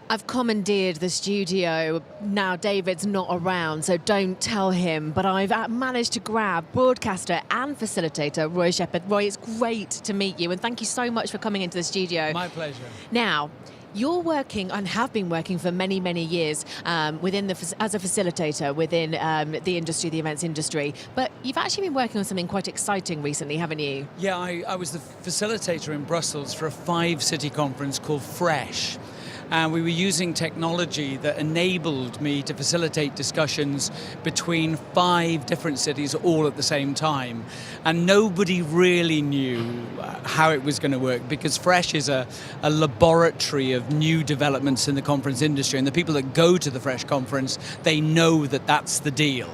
I've commandeered the studio. Now David's not around, so don't tell him. But I've managed to grab broadcaster and facilitator Roy Sheppard. Roy, it's great to meet you, and thank you so much for coming into the studio. My pleasure. Now, you're working and have been working for many, many years within as a facilitator within the industry, the events industry. But you've actually been working on something quite exciting recently, haven't you? Yeah, I was the facilitator in Brussels for a 5-city conference called Fresh. And we were using technology that enabled me to facilitate discussions between 5 different cities all at the same time. And nobody really knew how it was going to work, because Fresh is a laboratory of new developments in the conference industry. And the people that go to the Fresh conference, they know that that's the deal.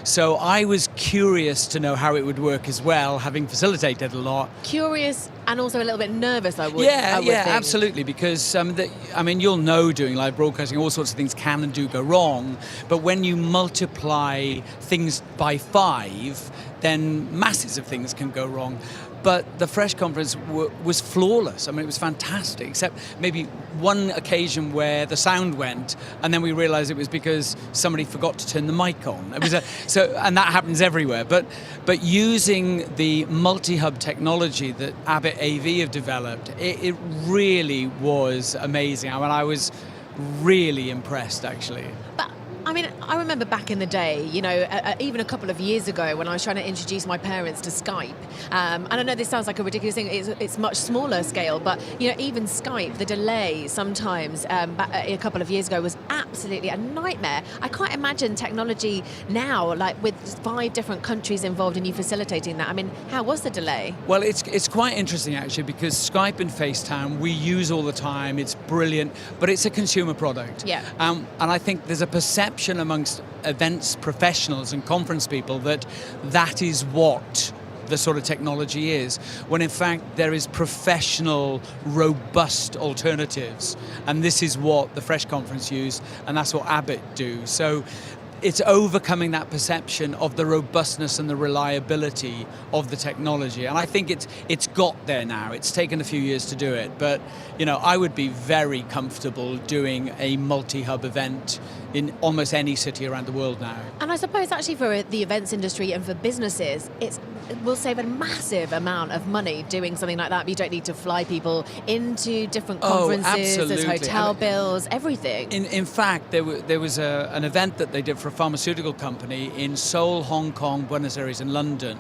So I was curious to know how it would work as well, having facilitated a lot. Curious and also a little bit nervous, I would Yeah, think. absolutely, because, you'll know doing live broadcasting, all sorts of things can and do go wrong, but when you multiply things by 5, then masses of things can go wrong. But the Fresh conference was flawless. I mean, it was fantastic, except maybe one occasion where the sound went, and then we realized it was because somebody forgot to turn the mic on. It was and that happens everywhere. But using the multi-hub technology that Abbott AV have developed, it really was amazing. I mean, I was really impressed, actually. But I mean, I remember back in the day, even a couple of years ago when I was trying to introduce my parents to Skype. And I know this sounds like a ridiculous thing, it's much smaller scale, but, even Skype, the delay sometimes a couple of years ago was absolutely a nightmare. I can't imagine technology now, like with 5 different countries involved in you facilitating that. I mean, how was the delay? Well, it's quite interesting, actually, because Skype and FaceTime we use all the time. It's brilliant, but it's a consumer product. Yeah. And I think there's a perception amongst events professionals and conference people that is what the sort of technology is, when in fact there is professional, robust alternatives, and this is what the Fresh conference use, and that's what Abbott do. So it's overcoming that perception of the robustness and the reliability of the technology. And I think it's got there now. It's taken a few years to do it. But, I would be very comfortable doing a multi-hub event in almost any city around the world now. And I suppose actually for the events industry and for businesses, it will save a massive amount of money doing something like that. But you don't need to fly people into different conferences, there's hotel bills, everything. In fact, there was an event that they did for a pharmaceutical company in Seoul, Hong Kong, Buenos Aires and London.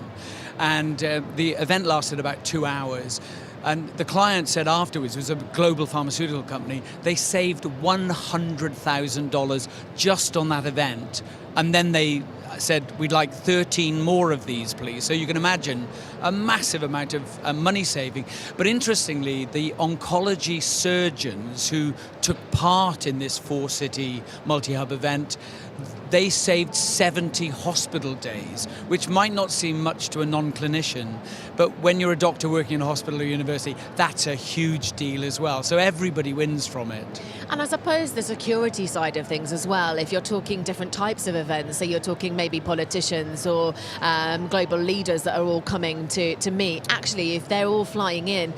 And the event lasted about 2 hours. And the client said afterwards, it was a global pharmaceutical company, they saved $100,000 just on that event. And then they said, we'd like 13 more of these, please. So you can imagine a massive amount of money saving. But interestingly, the oncology surgeons who took part in this 4-city multi-hub event, they saved 70 hospital days, which might not seem much to a non-clinician, but when you're a doctor working in a hospital or university, that's a huge deal as well. So everybody wins from it. And I suppose the security side of things as well, if you're talking different types of events, so you're talking maybe politicians or global leaders that are all coming to meet, actually, if they're all flying in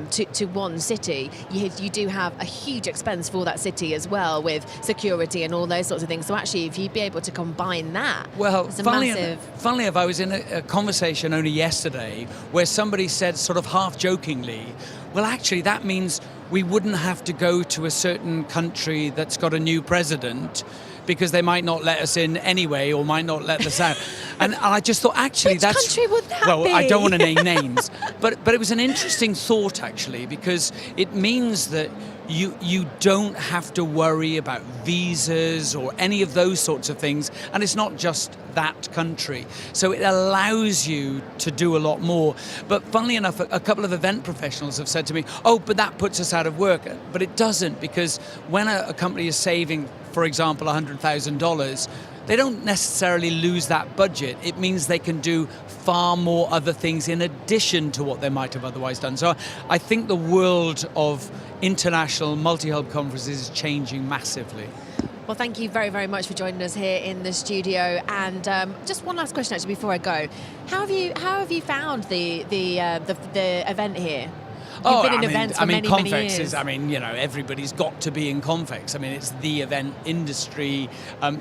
to one city, you do have a huge expense for that city as well with security and all those sorts of things. So actually, if you'd be able to combine that, well, it's a funnily enough, I was in a conversation only yesterday where somebody said sort of half jokingly, well, actually, that means we wouldn't have to go to a certain country that's got a new president because they might not let us in anyway or might not let us out. And I just thought, actually, which country would that be? Well, I don't want to name names. But it was an interesting thought, actually, because it means that you don't have to worry about visas or any of those sorts of things. And it's not just that country. So it allows you to do a lot more. But funnily enough, a couple of event professionals have said to me, oh, but that puts us out of work. But it doesn't, because when a company is saving, for example, $100,000, they don't necessarily lose that budget. It means they can do far more other things in addition to what they might have otherwise done. So I think the world of international multi-hub conferences is changing massively. Well, thank you very, very much for joining us here in the studio. And just one last question, actually, before I go. How have you found the event here? You've been in events for many, Confex many years. is, everybody's got to be in Confex. I mean, it's the event industry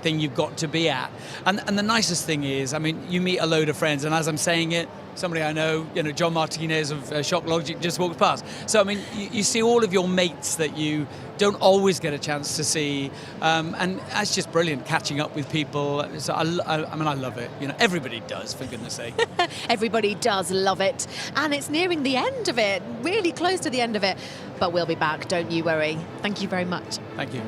thing you've got to be at. And the nicest thing is, you meet a load of friends, and as I'm saying it, somebody I know, John Martinez of Shock Logic just walked past. So, you see all of your mates that you don't always get a chance to see, and that's just brilliant, catching up with people. So I love it. Everybody does, for goodness sake. Everybody does love it. And it's nearing the end of it, really close to the end of it. But we'll be back, don't you worry. Thank you very much. Thank you.